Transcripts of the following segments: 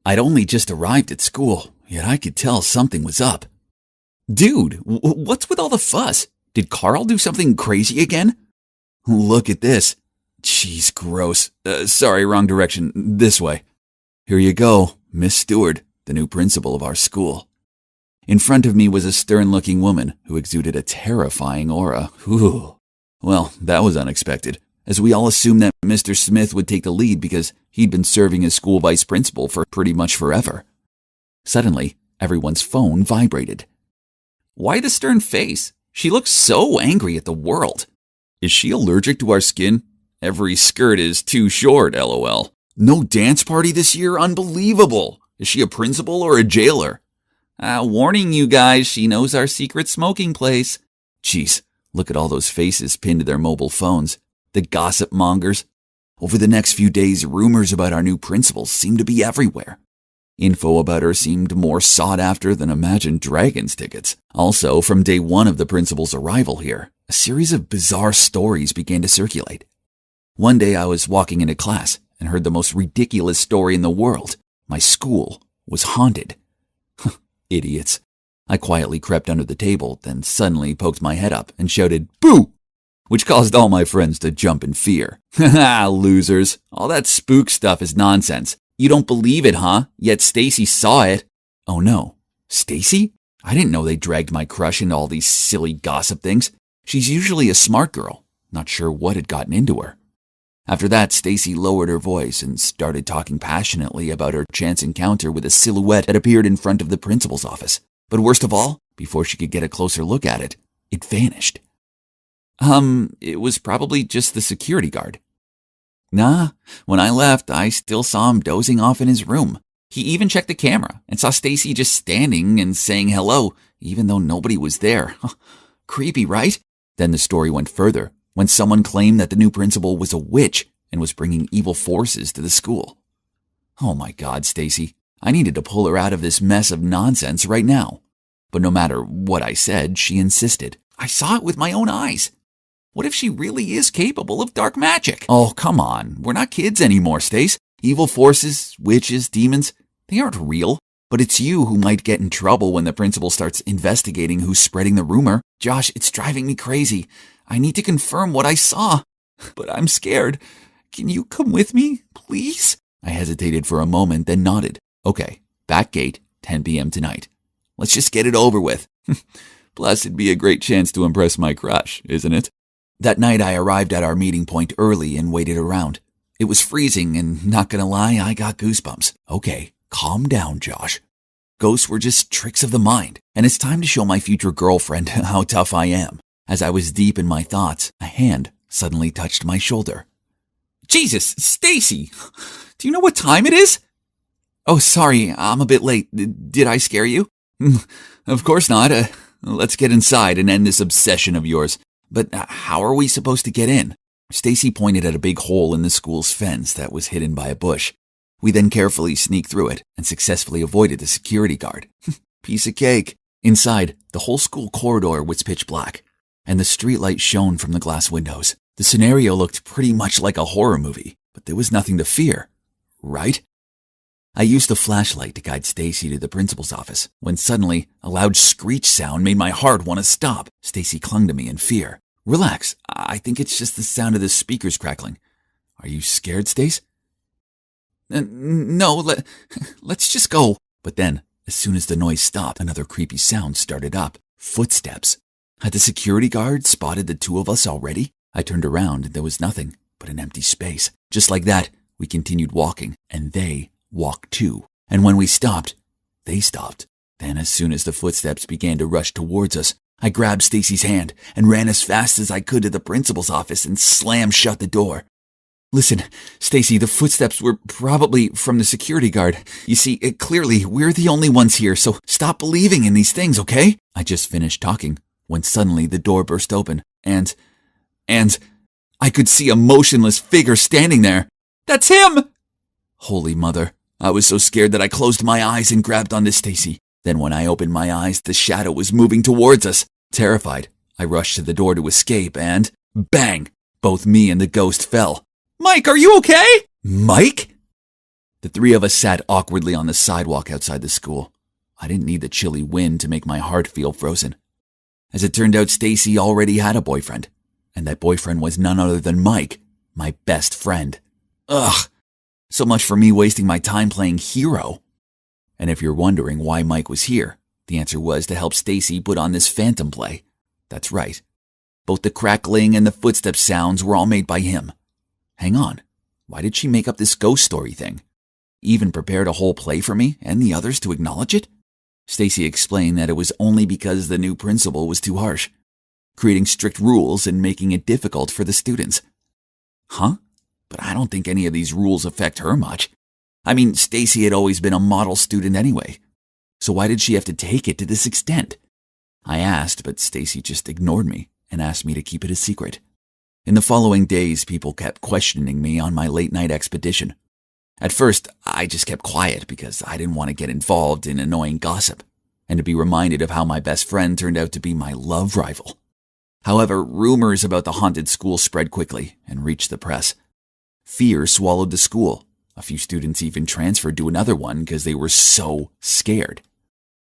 I'd only just arrived at school, yet I could tell something was up. Dude, what's with all the fuss? Did Carl do something crazy again? Look at this. Jeez, gross. Sorry, wrong direction. This way. Here you go, Miss Stewart, the new principal of our school. In front of me was a stern-looking woman who exuded a terrifying aura. Ooh. Well, that was unexpected, as we all assumed that Mr. Smith would take the lead because he'd been serving as school vice principal for pretty much forever. Suddenly, everyone's phone vibrated. Why the stern face? She looks so angry at the world. Is she allergic to our skin? Every skirt is too short, lol. No dance party this year? Unbelievable. Is she a principal or a jailer? Warning you guys, she knows our secret smoking place. Jeez, look at all those faces pinned to their mobile phones. The gossip mongers. Over the next few days, rumors about our new principal seemed to be everywhere. Info about her seemed more sought after than Imagine Dragons tickets. Also, from day one of the principal's arrival here, a series of bizarre stories began to circulate. One day I was walking into class and heard the most ridiculous story in the world. My school was haunted. Idiots. I quietly crept under the table, then suddenly poked my head up and shouted, "Boo!" which caused all my friends to jump in fear. Haha, losers. All that spook stuff is nonsense. You don't believe it, huh? Yet Stacy saw it. Oh no. Stacy? I didn't know they dragged my crush into all these silly gossip things. She's usually a smart girl. Not sure what had gotten into her. After that, Stacy lowered her voice and started talking passionately about her chance encounter with a silhouette that appeared in front of the principal's office. But worst of all, before she could get a closer look at it, it vanished. It was probably just the security guard. Nah, when I left, I still saw him dozing off in his room. He even checked the camera and saw Stacy just standing and saying hello, even though nobody was there. Creepy, right? Then the story went further, when someone claimed that the new principal was a witch and was bringing evil forces to the school. Oh my God, Stacy. I needed to pull her out of this mess of nonsense right now. But no matter what I said, she insisted. I saw it with my own eyes. What if she really is capable of dark magic? Oh, come on. We're not kids anymore, Stace. Evil forces, witches, demons, they aren't real. But it's you who might get in trouble when the principal starts investigating who's spreading the rumor. Josh, it's driving me crazy. I need to confirm what I saw. But I'm scared. Can you come with me, please? I hesitated for a moment, then nodded. Okay, back gate, 10 p.m. tonight. Let's just get it over with. Plus, it'd be a great chance to impress my crush, isn't it? That night, I arrived at our meeting point early and waited around. It was freezing, and not gonna lie, I got goosebumps. Okay, calm down, Josh. Ghosts were just tricks of the mind, and it's time to show my future girlfriend how tough I am. As I was deep in my thoughts, a hand suddenly touched my shoulder. Jesus, Stacy! Do you know what time it is? Oh, sorry, I'm a bit late. Did I scare you? Of course not. Let's get inside and end this obsession of yours. But how are we supposed to get in? Stacy pointed at a big hole in the school's fence that was hidden by a bush. We then carefully sneaked through it and successfully avoided the security guard. Piece of cake. Inside, the whole school corridor was pitch black, and the streetlight shone from the glass windows. The scenario looked pretty much like a horror movie, but there was nothing to fear, right? I used the flashlight to guide Stacy to the principal's office, when suddenly a loud screech sound made my heart want to stop. Stacy clung to me in fear. Relax, I think it's just the sound of the speakers crackling. Are you scared, Stace? No, let's just go. But then, as soon as the noise stopped, another creepy sound started up. Footsteps. Had the security guard spotted the two of us already? I turned around and there was nothing but an empty space. Just like that, we continued walking, and they walked too. And when we stopped, they stopped. Then as soon as the footsteps began to rush towards us, I grabbed Stacy's hand and ran as fast as I could to the principal's office and slammed shut the door. Listen, Stacy, the footsteps were probably from the security guard. You see, clearly, we're the only ones here, so stop believing in these things, okay? I just finished talking when suddenly the door burst open, and I could see a motionless figure standing there. That's him! Holy mother. I was so scared that I closed my eyes and grabbed onto Stacy. Then when I opened my eyes, the shadow was moving towards us. Terrified, I rushed to the door to escape and, bang, both me and the ghost fell. Mike, are you okay? Mike? The three of us sat awkwardly on the sidewalk outside the school. I didn't need the chilly wind to make my heart feel frozen. As it turned out, Stacy already had a boyfriend, and that boyfriend was none other than Mike, my best friend. Ugh, so much for me wasting my time playing hero. And if you're wondering why Mike was here, the answer was to help Stacy put on this phantom play. That's right. Both the crackling and the footstep sounds were all made by him. Hang on, why did she make up this ghost story thing? Even prepared a whole play for me and the others to acknowledge it? Stacy explained that it was only because the new principal was too harsh, creating strict rules and making it difficult for the students. Huh? But I don't think any of these rules affect her much. I mean, Stacy had always been a model student anyway. So why did she have to take it to this extent? I asked, but Stacy just ignored me and asked me to keep it a secret. In the following days, people kept questioning me on my late-night expedition. At first, I just kept quiet because I didn't want to get involved in annoying gossip and to be reminded of how my best friend turned out to be my love rival. However, rumors about the haunted school spread quickly and reached the press. Fear swallowed the school. A few students even transferred to another one because they were so scared.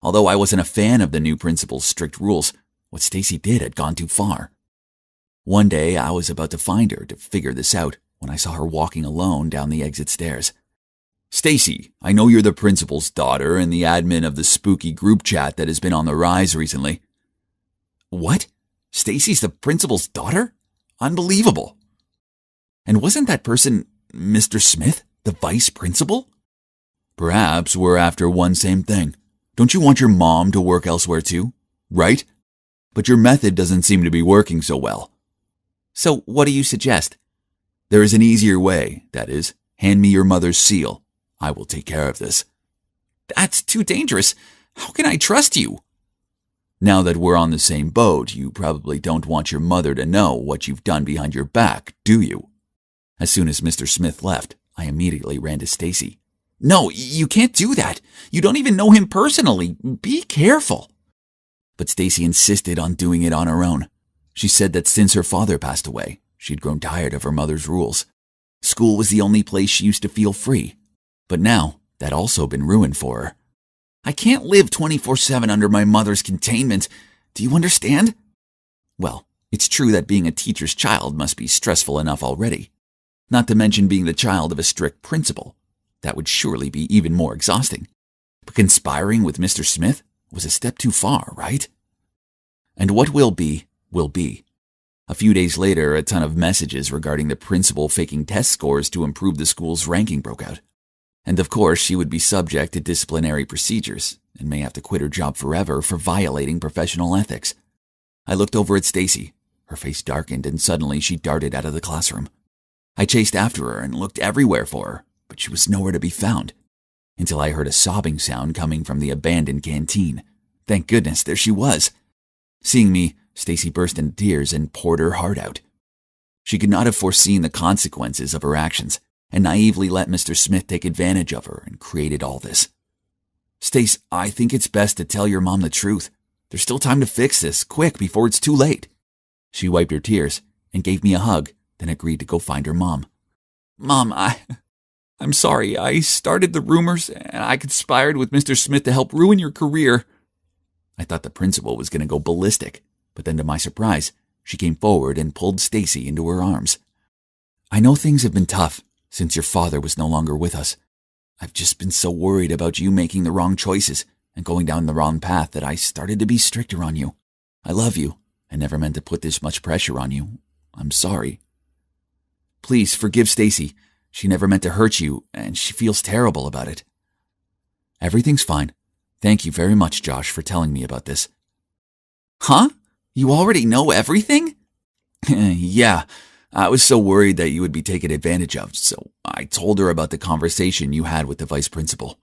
Although I wasn't a fan of the new principal's strict rules, what Stacy did had gone too far. One day, I was about to find her to figure this out when I saw her walking alone down the exit stairs. Stacy, I know you're the principal's daughter and the admin of the spooky group chat that has been on the rise recently. What? Stacy's the principal's daughter? Unbelievable. And wasn't that person Mr. Smith, the vice principal? Perhaps we're after one same thing. Don't you want your mom to work elsewhere too? Right? But your method doesn't seem to be working so well. So what do you suggest? There is an easier way, that is, hand me your mother's seal. I will take care of this. That's too dangerous. How can I trust you? Now that we're on the same boat, you probably don't want your mother to know what you've done behind your back, do you? As soon as Mr. Smith left, I immediately ran to Stacy. No, you can't do that. You don't even know him personally. Be careful. But Stacy insisted on doing it on her own. She said that since her father passed away, she'd grown tired of her mother's rules. School was the only place she used to feel free. But now, that also been ruined for her. I can't live 24/7 under my mother's containment. Do you understand? Well, it's true that being a teacher's child must be stressful enough already. Not to mention being the child of a strict principal. That would surely be even more exhausting. But conspiring with Mr. Smith was a step too far, right? And what will be, will be. A few days later, a ton of messages regarding the principal faking test scores to improve the school's ranking broke out. And of course, she would be subject to disciplinary procedures and may have to quit her job forever for violating professional ethics. I looked over at Stacy. Her face darkened and suddenly she darted out of the classroom. I chased after her and looked everywhere for her, but she was nowhere to be found, until I heard a sobbing sound coming from the abandoned canteen. Thank goodness, there she was. Seeing me, Stacy burst into tears and poured her heart out. She could not have foreseen the consequences of her actions, and naively let Mr. Smith take advantage of her and created all this. Stace, I think it's best to tell your mom the truth. There's still time to fix this, quick, before it's too late. She wiped her tears and gave me a hug, then agreed to go find her mom. Mom, I'm sorry. I started the rumors and I conspired with Mr. Smith to help ruin your career. I thought the principal was going to go ballistic, but then to my surprise, she came forward and pulled Stacy into her arms. I know things have been tough since your father was no longer with us. I've just been so worried about you making the wrong choices and going down the wrong path that I started to be stricter on you. I love you. I never meant to put this much pressure on you. I'm sorry. Please forgive Stacy. She never meant to hurt you, and she feels terrible about it. Everything's fine. Thank you very much, Josh, for telling me about this. Huh? You already know everything? Yeah. I was so worried that you would be taken advantage of, so I told her about the conversation you had with the vice principal.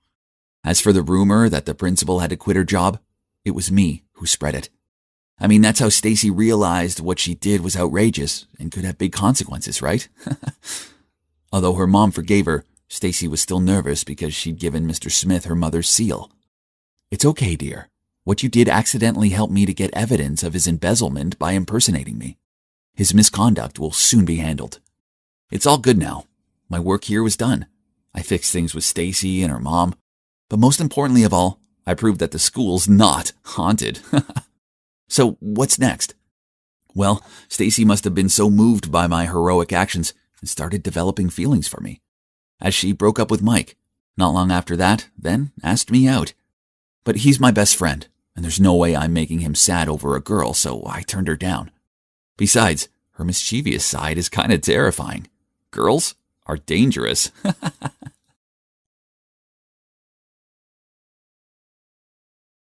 As for the rumor that the principal had to quit her job, it was me who spread it. I mean, that's how Stacy realized what she did was outrageous and could have big consequences, right? Although her mom forgave her, Stacy was still nervous because she'd given Mr. Smith her mother's seal. It's okay, dear. What you did accidentally helped me to get evidence of his embezzlement by impersonating me. His misconduct will soon be handled. It's all good now. My work here was done. I fixed things with Stacy and her mom. But most importantly of all, I proved that the school's not haunted. So what's next? Well, Stacy must have been so moved by my heroic actions and started developing feelings for me. As she broke up with Mike, not long after that, then asked me out. But he's my best friend, and there's no way I'm making him sad over a girl, so I turned her down. Besides, her mischievous side is kind of terrifying. Girls are dangerous.